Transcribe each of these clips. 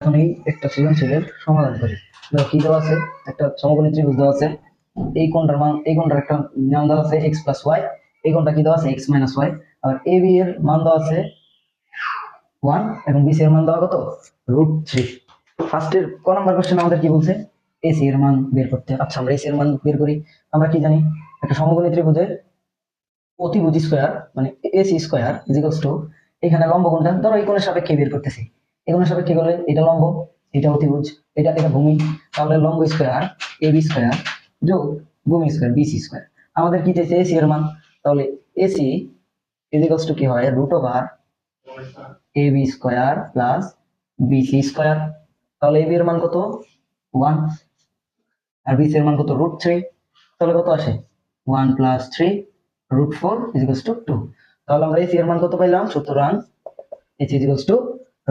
এখন এই একটা সৃজনশীলের সমাধান করি। ধরো কি দেওয়া আছে, একটা সমকোণী ত্রিভুজ দেওয়া আছে, এই কোণটার মান, এই কোণটার একটা নাম দেওয়া আছে x প্লাস ওয়াই, এই কোণটা কি দেওয়া আছে x minus Y, R A B এর মান দেওয়া আছে 1 এবং বি সি এর মান দেওয়া কত √3। ফার্স্টের ক নাম্বার কোশ্চেন আমাদের কি বলছে, এসি এর মান বের করতে। আচ্ছা আমরা এসি এর মান বের করি। আমরা কি জানি, একটা সমকোণী ত্রিভুজের অতিভুজ স্কয়ার মানে AC square is equals two, এখানে লম্ব কোণটা ধরো এই কোণের সাপেক্ষে বের করতেছি, এই কোণের সাপেক্ষে করলে এটা লম্ব, এটা অতিভুজ, এটা এটা ভূমি, তাহলে লম্ব স্কয়ার এ বি স্কয়ার যোগ ভূমি স্কয়ার বিসি স্কয়ার। আমাদের কি চাইছে এসি এর মান, তাহলে এসি ইজ ইকুয়ালস টু কি হয় √over A B square plus BC square. তাহলে এ বি এর মান কত 1 আর বিসি এর মান কত √3, তাহলে কত আসে 1 প্লাস 3 √4 ইজ ইকুয়ালস টু 2। তাহলে আমরা এসি এর মান কত পাইলাম, সুতরাং AC is equals to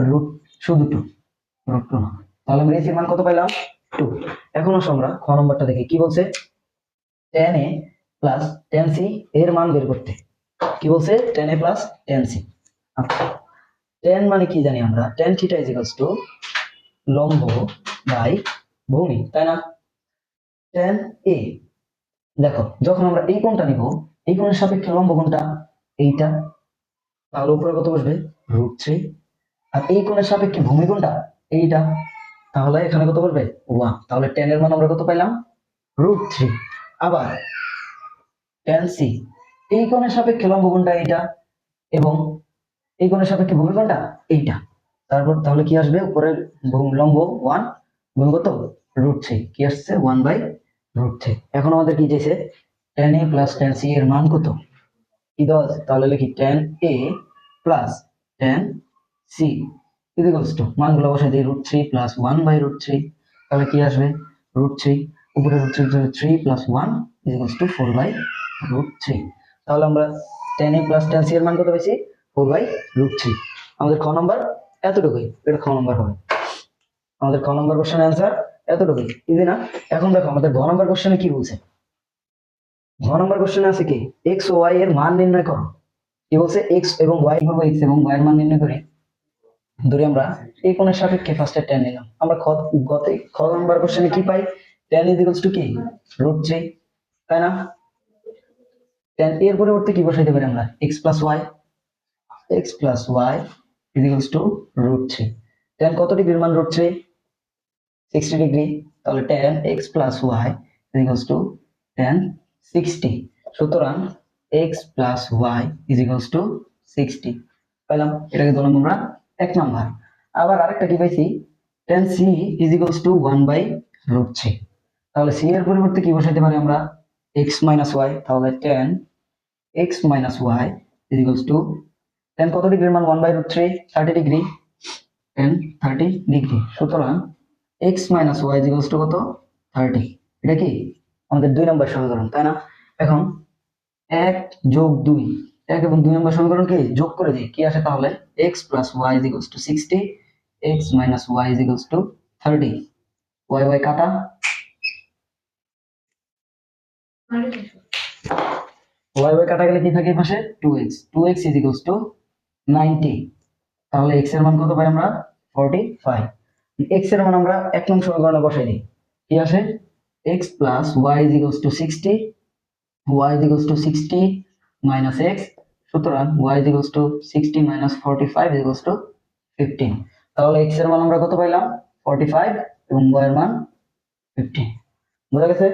root শুধু 2 √2 না। তাহলে আমরা এসি এর মান কত পাইলাম 2। এখন আসো আমরা খ নম্বরটা দেখি কি বলছে, tan a plus tan c এর মান বের করতে। কি বলছে tan a plus tan c। আচ্ছা tan মানে কি জানি আমরা, tan theta is equals two লম্ব বাই ভূমি, তাই না। tan a, দেখো যখন আমরা এই কোণটা নিব, এই কোণের সাপেক্ষে লম্ব কোণটা এইটা, তাহলে উপরে কত বসবে √3, আর এই কোণের সাপেক্ষে ভূমি কোণটা এইটা, তাহলে এখানে কত বসবে 1। তাহলে tan এর মান আমরা কত পাইলাম √3। আবার tan c, এই কোণের সাপেক্ষে লম্ব কোণটা এইটা এবং এই কোণের সাপেক্ষে ভূমি কোণটা এইটা, তারপর তাহলে কি আসবে উপরের লম্ব 1 গুণ কত √3, কি আসছে 1/√3। এখন আমাদের কি চাইছে tan a plus tan c এর মান কত, কি দেওয়া আছে, তাহলে লিখি tan a plus tan c is equals two, মানগুলো বসাই দিই √3 প্লাস 1/√3, তাহলে কি আসবে √3 উপরে √3 3 প্লাস 1 ইজ ইকুয়ালস টু 4/√3। তাহলে আমরা tan a plus tan c এর মান কত পেয়েছি 4/√3। আমাদের খ নাম্বার এতটুকুই, এটা খ নাম্বার হবে আমাদের খ নাম্বার কোশ্চেনের অ্যান্সার এতটুকুই, ইজি না। এখন দেখো আমাদের ঘ নাম্বার কোশ্চেনে কি বলছে, ঘ নাম্বার কোশ্চেনে আছে কি x ও y এর মান নির্ণয় করো। কি বলছে x এবং y করবো, x এবং y এর মান নির্ণয় করি। ধরে আমরা এই কোণের সাপেক্ষে ফার্স্টে tan নিলাম, আমরা খ নাম্বার কোশ্চেনে কি পাই tan ইজ ইকুয়ালস টু কি √3, তাই না। tan এর পরিবর্তে কি বসাইতে পারি আমরা x plus y, x plus y is equals two √3। tan কত ডিগ্রির মান √3 60 ডিগ্রি, তাহলে tan x plus y is equals two tan 60। সুতরাং x plus y is equals two 60 পেলাম, এটাকে ধরলাম আমরা এক নাম্বার। আবার আরেকটা কি পাইছি tan c is equals two 1/√3, তাহলে c এর পরিবর্তে কি বসাইতে পারি আমরা x মাইনাস y, তাহলে tan x minus y is equals two tan কত ডিগ্রির মান 1/√3 30 ডিগ্রি, tan 30 ডিগ্রি। সুতরাং x minus y is equals two কত 30। এটা কি আমাদের 2 নম্বর সমীকরণ, তাই না। এখন 1 যোগ 2, 1 এবং 2 নম্বর সমীকরণকে যোগ করে দিই, কি আসে তাহলে x plus y is equals two 60, x minus y is equals two 30, y y কাটা, y y কাটা গেলে কি থাকে পাশে 2x, 2x is equals two 90। তাহলে x এর মান কত পাই আমরা 45। x এর মান আমরা 1 নং সমীকরণে বসাই দিই, কি আসে x plus y is equals two 60, y is equals to 60 minus x, সুতরাং y is equals to 60 minus 45 is equals to 15। তাহলে x এর মান আমরা কত পাইলাম 45 এবং y এর মান 15। বুঝা গেছে।